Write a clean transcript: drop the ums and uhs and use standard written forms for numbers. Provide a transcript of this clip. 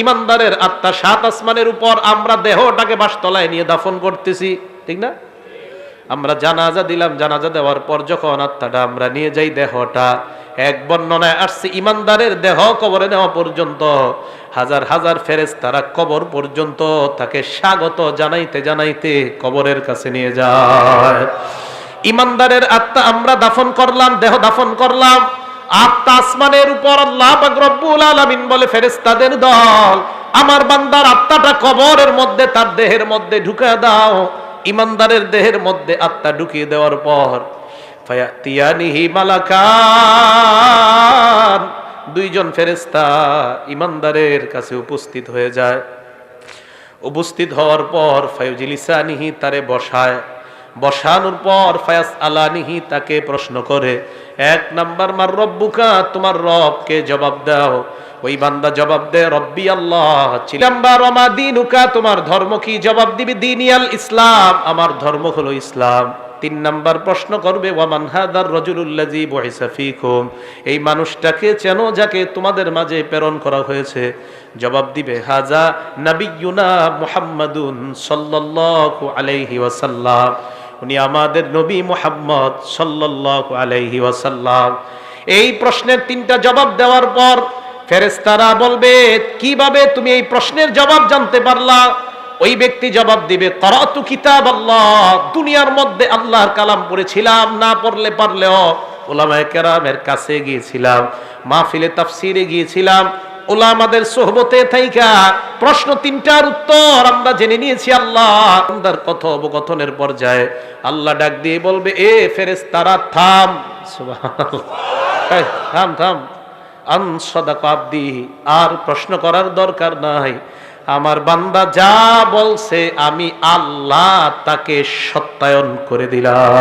ইমানদারের আত্মা 7 আসমানের উপর, আমরা দেহটাকে বাসতলায় নিয়ে দাফন করতেছি, ঠিক না? আমরা জানাজা দিলাম, জানাজা দেওয়ার পর যখন আত্মাটা আমরা নিয়ে যাই, দেহটা, এক বর্ণনায় আসছে ইমানদারের দেহ কবরে নেওয়া পর্যন্ত হাজার হাজার ফেরেশতারা কবর পর্যন্ত তাকে স্বাগত জানাইতে জানাইতে কবরের কাছে নিয়ে যায়। ইমানদারের আত্মা আমরা দাফন করলাম, দেহ দাফন করলাম, আত্মা আসমানের উপর। আল্লাহ পাক রব্বুল আলামিন বলে, ফেরেশতাদের দল, আমার বান্দার আত্মাটা কবরের মধ্যে, তার দেহের মধ্যে ঢুকিয়ে দাও। ইমানদারের দেহের মধ্যে আত্মা ঢুকিয়ে দেওয়ার পর ফায়াতিয়ানিহি মালাকান, দুইজন ফেরেশতা ইমানদারের কাছে উপস্থিত হয়ে যায়। উপস্থিত হওয়ার পর ফায়ুজিলিসানিহি, তারে বসায়, বসানোর পর ফায়াস আলানিহি, তাকে প্রশ্ন করে। 1 নাম্বার, মার রব্বুকা, তোমার রবকে জবাব দাও। ওই বান্দা জবাব দেয়, রব্বি আল্লাহ। 2 নাম্বার, ওমা দীনুকা, তোমার ধর্ম কি? জবাব দিবে, দীনিয়াল ইসলাম, আমার ধর্ম হলো ইসলাম। 3 নাম্বার প্রশ্ন করবে, ওয়ামান হাদার রাজুলুল্লাযী বুইসা ফীকুম, এই মানুষটাকে চেনো যাকে তোমাদের মাঝে প্রেরণ করা হয়েছে? জবাব দিবে, হাজা নাবিয়ুনা মুহাম্মাদুন সাল্লাল্লাহু আলাইহি ওয়াসাল্লাম, উনি আমাদের নবী মুহাম্মদ সাল্লাল্লাহু আলাইহি ওয়াসাল্লাম। এই প্রশ্নের 3টা জবাব দেওয়ার পর ফেরেশতারা বলবে, কিভাবে তুমি এই প্রশ্নের জবাব জানতে পারলা? ওই ব্যক্তি জবাব দিবে, করাতু কিতাব আল্লাহ, দুনিয়ার মধ্যে আল্লাহর কালাম পড়েছিলাম, না পড়লে পারলেও উলামায়ে কেরামের কাছে গিয়েছিলাম, মাহফিলে তাফসিরে গিয়েছিলাম, উলামাদের সোহবতে থাইকা প্রশ্ন 3টার উত্তর আমরা জেনে নিয়েছি। আল্লাহ বান্দার কথোপকথনের পর্যায়ে আল্লাহ ডাক দিয়ে বলবে, এ ফেরেশতারা থাম, সুবহানাল্লাহ, থাম থাম, আন সাদাকা আবদি, আর প্রশ্ন করার দরকার নাই। আমার বান্দা যা বলছে আমি আল্লাহ তাকে সত্যায়ন করে দিলাম।